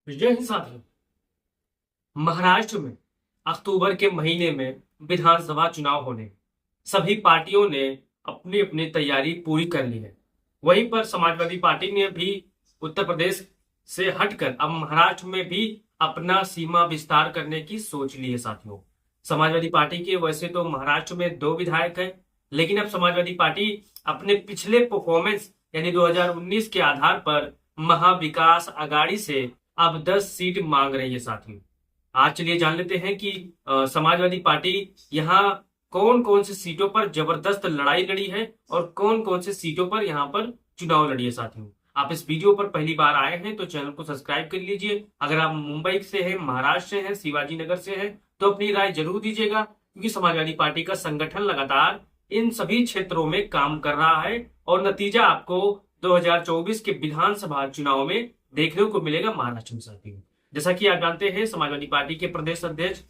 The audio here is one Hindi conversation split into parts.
जय हिंद साथियों। महाराष्ट्र में अक्टूबर के महीने में विधानसभा चुनाव होने, सभी पार्टियों ने अपनी अपनी तैयारी पूरी कर ली है। वहीं पर समाजवादी पार्टी ने भी उत्तर प्रदेश से हटकर अब महाराष्ट्र में भी अपना सीमा विस्तार करने की सोच ली है। साथियों, समाजवादी पार्टी के वैसे तो महाराष्ट्र में 2 विधायक हैं, लेकिन अब समाजवादी पार्टी अपने पिछले परफॉर्मेंस यानी 2019 के आधार पर महाविकास आघाड़ी से अब 10 सीट मांग रही है। साथियों, आज चलिए जान लेते हैं कि समाजवादी पार्टी यहाँ कौन कौन सी सीटों पर जबरदस्त लड़ाई लड़ी है और कौन कौन सी सीटों पर यहाँ पर चुनाव लड़ी है। साथियों, आप इस वीडियो पर पहली बार आए हैं तो चैनल को सब्सक्राइब कर लीजिए। अगर आप मुंबई से हैं, महाराष्ट्र से हैं, शिवाजी नगर से हैं तो अपनी राय जरूर दीजिएगा, क्योंकि समाजवादी पार्टी का संगठन लगातार इन सभी क्षेत्रों में काम कर रहा है और नतीजा आपको 2024 के विधानसभा चुनाव में देखने को मिलेगा महाराष्ट्र में। साथियों, जैसा कि आप जानते हैं, समाजवादी पार्टी के प्रदेश अध्यक्ष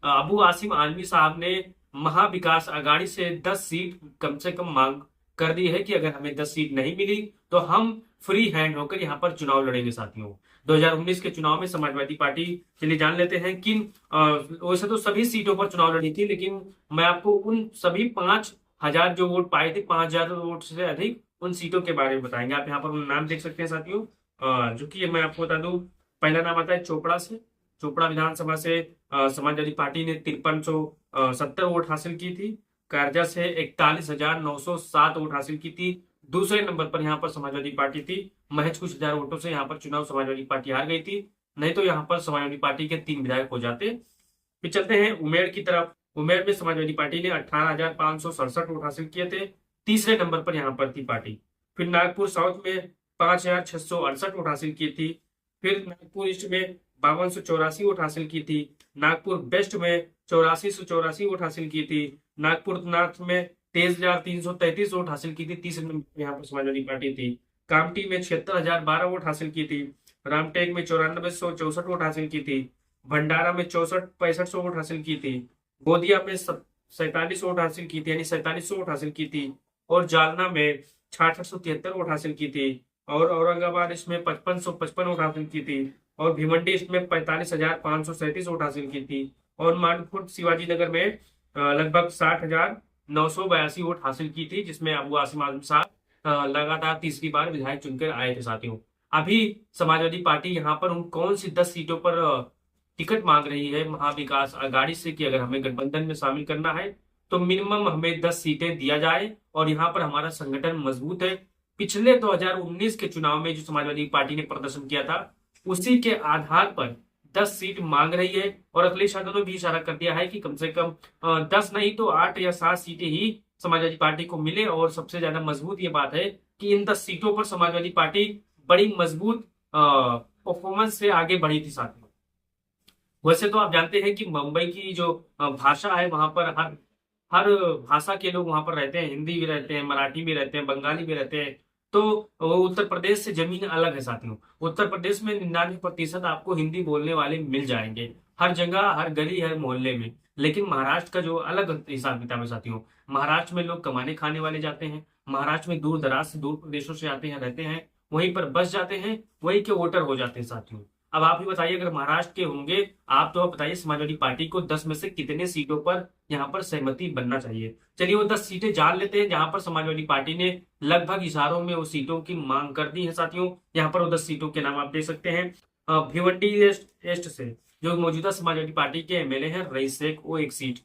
अबू आसिम आजमी साहब ने महाविकास आघाड़ी से 10 सीट कम से कम मांग कर दी है कि अगर हमें 10 सीट नहीं मिली तो हम फ्री हैंड होकर यहाँ पर चुनाव लड़ेंगे। साथियों, 2019 के चुनाव में समाजवादी पार्टी, चलिए जान लेते हैं किन वैसे तो सभी सीटों पर चुनाव लड़ी थी, लेकिन मैं आपको उन सभी 5,000 जो वोट पाए थे, 5,000 वोट से अधिक उन सीटों के बारे में बताएंगे। आप यहाँ पर उन नाम देख सकते हैं। साथियों, जो कि मैं आपको बता दूं, पहला नाम आता है चोपड़ा से। चोपड़ा विधानसभा से समाजवादी पार्टी ने 5370 वोट हासिल की थी। कारजा से 41,907 वोट हासिल की थी। दूसरे नंबर पर यहाँ पर समाजवादी पार्टी थी। महज कुछ हजार वोटों से यहाँ पर चुनाव समाजवादी पार्टी हार गई थी, नहीं तो यहाँ पर समाजवादी पार्टी के 3 विधायक हो जाते। फिर चलते हैं उमेड़ की तरफ। उमेड़ में समाजवादी पार्टी ने 18,567 वोट हासिल किए थे। तीसरे नंबर पर यहाँ पर थी पार्टी। फिर नागपुर साउथ में 5,668 वोट हासिल की थी। फिर नागपुर ईस्ट में 5284 वोट हासिल की थी। नागपुर वेस्ट में 8484 वोट हासिल की थी। नागपुर नॉर्थ में 23,333 वोट हासिल की थी। तीसरे नंबर यहाँ पर समाजवादी पार्टी थी। कामटी में 76,012 वोट हासिल की थी। रामटेक में 9464 वोट हासिल की थी। भंडारा में 6465 वोट हासिल की थी। गोदिया में 47 वोट हासिल की थी, यानी 4700 वोट हासिल की थी। और जालना में 6673 वोट हासिल की थी। और औरंगाबाद इसमें 5555 वोट हासिल की थी। और भिवंडी इसमें 45,537 वोट हासिल की थी। और मानपुर शिवाजी नगर में लगभग 60,982 वोट हासिल की थी, जिसमें अबू आसिम आजम साहब लगातार तीसरी बार विधायक चुनकर आए थे। साथियों, अभी समाजवादी पार्टी यहाँ पर उन कौन सी 10 सीटों पर टिकट मांग रही है महाविकास आघाड़ी से कि अगर हमें गठबंधन में शामिल करना है तो मिनिमम हमें 10 सीटें दिया जाए और यहाँ पर हमारा संगठन मजबूत है। पिछले 2019 के चुनाव में जो समाजवादी पार्टी ने प्रदर्शन किया था, उसी के आधार पर 10 सीट मांग रही है। और अखिलेश यादव ने भी इशारा कर दिया है कि कम से कम 10 नहीं तो 8 या 7 सीटें ही समाजवादी पार्टी को मिले। और सबसे ज्यादा मजबूत ये बात है कि इन 10 सीटों पर समाजवादी पार्टी बड़ी मजबूत परफॉर्मेंस से आगे बढ़ी थी। साथियों, वैसे तो आप जानते हैं कि मुंबई की जो भाषा है, वहां पर हर हर भाषा के लोग वहां पर रहते हैं। हिंदी भी रहते हैं, मराठी भी रहते हैं, बंगाली भी रहते हैं। तो वो उत्तर प्रदेश से जमीन अलग है। साथियों, उत्तर प्रदेश में 99% आपको हिंदी बोलने वाले मिल जाएंगे, हर जगह, हर गली, हर मोहल्ले में। लेकिन महाराष्ट्र का जो अलग हिसाब किताब है। साथियों, महाराष्ट्र में लोग कमाने खाने वाले जाते हैं। महाराष्ट्र में दूर दराज से, दूर प्रदेशों से आते हैं, रहते हैं, वहीं पर बस जाते हैं, वहीं के वोटर हो जाते हैं। साथियों, अब आप ही बताइए, अगर महाराष्ट्र के होंगे आप तो आप बताइए समाजवादी पार्टी को 10 में से कितने सीटों पर यहाँ पर सहमति बनना चाहिए। चलिए वो 10 सीटें जान लेते हैं जहां पर समाजवादी पार्टी ने लगभग इशारों में वो सीटों की मांग कर दी है। साथियों, यहाँ पर वो 10 सीटों के नाम आप देख सकते हैं। भिवंडी ईस्ट से जो मौजूदा समाजवादी पार्टी के एमएलए हैं रईस शेख, वो 1 सीट।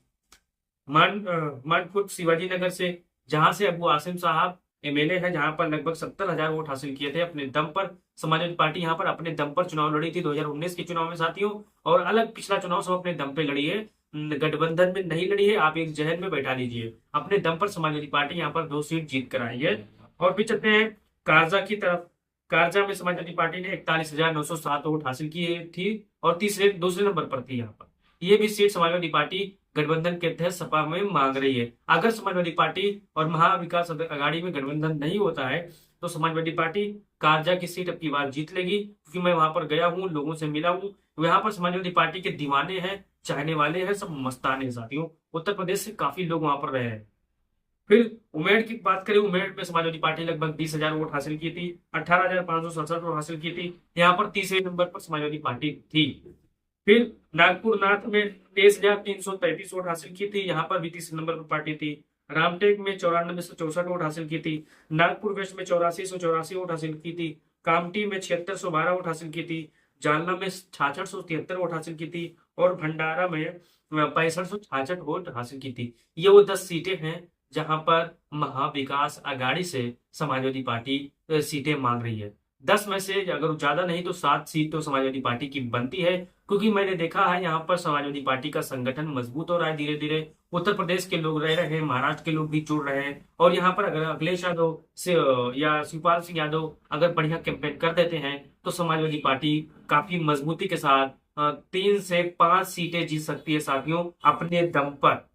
मानपुर शिवाजी नगर से जहां से अबू आसिम साहब एमएलए है, जहां पर लगभग 70,000 वोट हासिल किए थे अपने दम पर। समाजवादी पार्टी यहाँ पर अपने दम पर चुनाव लड़ी थी 2019 के चुनाव में। साथियों, और अलग पिछला चुनाव सब अपने दम पे लड़ी है, गठबंधन में नहीं लड़ी है। आप एक जहन में बैठा लीजिए, अपने दम पर समाजवादी पार्टी यहाँ पर 2 सीट जीत कर आई है। और फिर चलते हैं कारजा की तरफ। कारजा में समाजवादी पार्टी ने 41,907 वोट हासिल की थी और दूसरे नंबर पर थी। यहाँ पर ये भी सीट समाजवादी पार्टी गठबंधन के तहत सपा में मांग रही है। अगर समाजवादी पार्टी और महाविकास आघाड़ी में गठबंधन नहीं होता है तो समाजवादी पार्टी कारजा की सीट अब की बार जीत लेगी, क्योंकि मैं वहां पर गया हूँ, लोगों से मिला हूँ। यहाँ पर समाजवादी पार्टी के दीवाने हैं, चाहने वाले हैं, सब मस्ताने हैं। साथियों, उत्तर प्रदेश से काफी लोग वहां पर रहे हैं। फिर उमेड़ की बात करें, उमेड़ में समाजवादी पार्टी लगभग 20,000 वोट हासिल की थी, 18,567 वोट हासिल की थी। यहाँ पर तीसरे नंबर पर समाजवादी पार्टी थी। फिर नागपुर नॉर्थ में 23,333 वोट हासिल की थी, यहाँ पर भी तीसरे नंबर पर पार्टी थी। रामटेक में 94,164 वोट हासिल की थी। नागपुर वेस्ट में 84,184 वोट हासिल की थी। कामठी में 7612 वोट हासिल की थी। जालना में 6673 वोट हासिल की थी। और भंडारा में 6566 वोट हासिल की थी। ये वो 10 सीटें हैं जहां पर महाविकास आघाड़ी से समाजवादी पार्टी सीटें मांग रही है। 10 में से अगर ज्यादा नहीं तो 7 सीट तो समाजवादी पार्टी की बनती है, क्योंकि मैंने देखा है यहाँ पर समाजवादी पार्टी का संगठन मजबूत हो रहा है धीरे धीरे। उत्तर प्रदेश के लोग रह रहे हैं, महाराष्ट्र के लोग भी जुड़ रहे हैं, और यहाँ पर अगर अखिलेश यादव से या शिवपाल सिंह यादव अगर बढ़िया कैंपेन कर देते हैं तो समाजवादी पार्टी काफी मजबूती के साथ 3 से 5 सीटें जीत सकती है साथियों, अपने दम पर।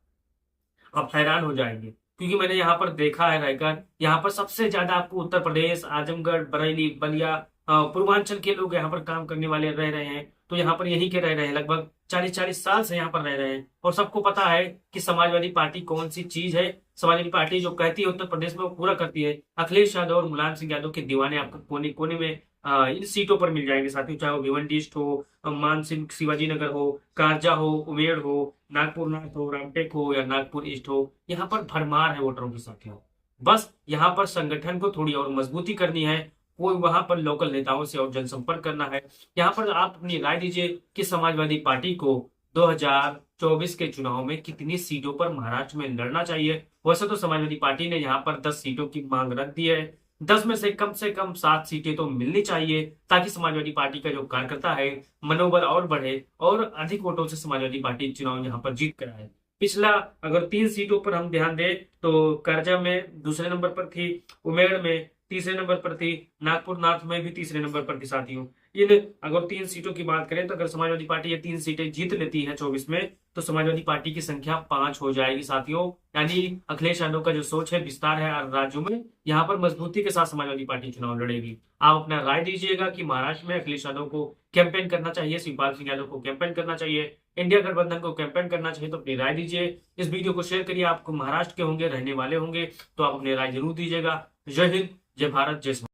आप हैरान हो जाएंगे, क्योंकि मैंने यहाँ पर देखा है रहकर, यहाँ पर सबसे ज्यादा आपको उत्तर प्रदेश, आजमगढ़, बरेली, बलिया, पूर्वांचल के लोग यहाँ पर काम करने वाले रह रहे हैं। तो यहाँ पर यही के रह रहे हैं, लगभग 40-40 साल से यहाँ पर रह रहे हैं, और सबको पता है कि समाजवादी पार्टी कौन सी चीज है। समाजवादी पार्टी जो कहती है उत्तर प्रदेश में वो पूरा करती है। अखिलेश यादव और मुलायम सिंह यादव के दीवाने आपको कोने कोने में इन सीटों पर मिल जाएंगे साथियों, चाहे वो भिवंडी ईस्ट हो, मानसिंह शिवाजी नगर हो, कारजा हो, उमेड़ हो, नागपुर नॉर्थ हो, रामटेक हो, या नागपुर ईस्ट हो। यहाँ पर भरमार है वोटरों की साथियों। बस यहाँ पर संगठन को थोड़ी और मजबूती करनी है, कोई वहां पर लोकल नेताओं से और जनसंपर्क करना है। यहाँ पर आप अपनी राय दीजिए कि समाजवादी पार्टी को 2024 के चुनाव में कितनी सीटों पर महाराष्ट्र में लड़ना चाहिए। वैसे तो समाजवादी पार्टी ने यहाँ पर 10 सीटों की मांग रख दी है। 10 में से कम 7 सीटें तो मिलनी चाहिए, ताकि समाजवादी पार्टी का जो कार्यकर्ता है मनोबल और बढ़े, और अधिक वोटों से समाजवादी पार्टी चुनाव यहाँ पर जीत कर आए। पिछला अगर 3 सीटों पर हम ध्यान दें तो करजा में दूसरे नंबर पर थी, उमेड़ में तीसरे नंबर पर थी, नागपुर नॉर्थ में भी तीसरे नंबर पर थी साथियों। इन अगर 3 सीटों की बात करें तो अगर समाजवादी पार्टी ये 3 सीटें जीत लेती है 24 में, तो समाजवादी पार्टी की संख्या 5 हो जाएगी साथियों। यानी अखिलेश यादव का जो सोच है, विस्तार है राज्यों में, यहाँ पर मजबूती के साथ समाजवादी पार्टी चुनाव लड़ेगी। आप अपना राय दीजिएगा कि महाराष्ट्र में अखिलेश यादव को कैंपेन करना चाहिए, शिवपाल सिंह यादव को कैंपेन करना चाहिए, इंडिया गठबंधन को कैंपेन करना चाहिए। तो अपनी राय दीजिए, इस वीडियो को शेयर करिए। आपको महाराष्ट्र के होंगे, रहने वाले होंगे, तो आप अपनी राय जरूर दीजिएगा। जय हिंद, जय भारत, जय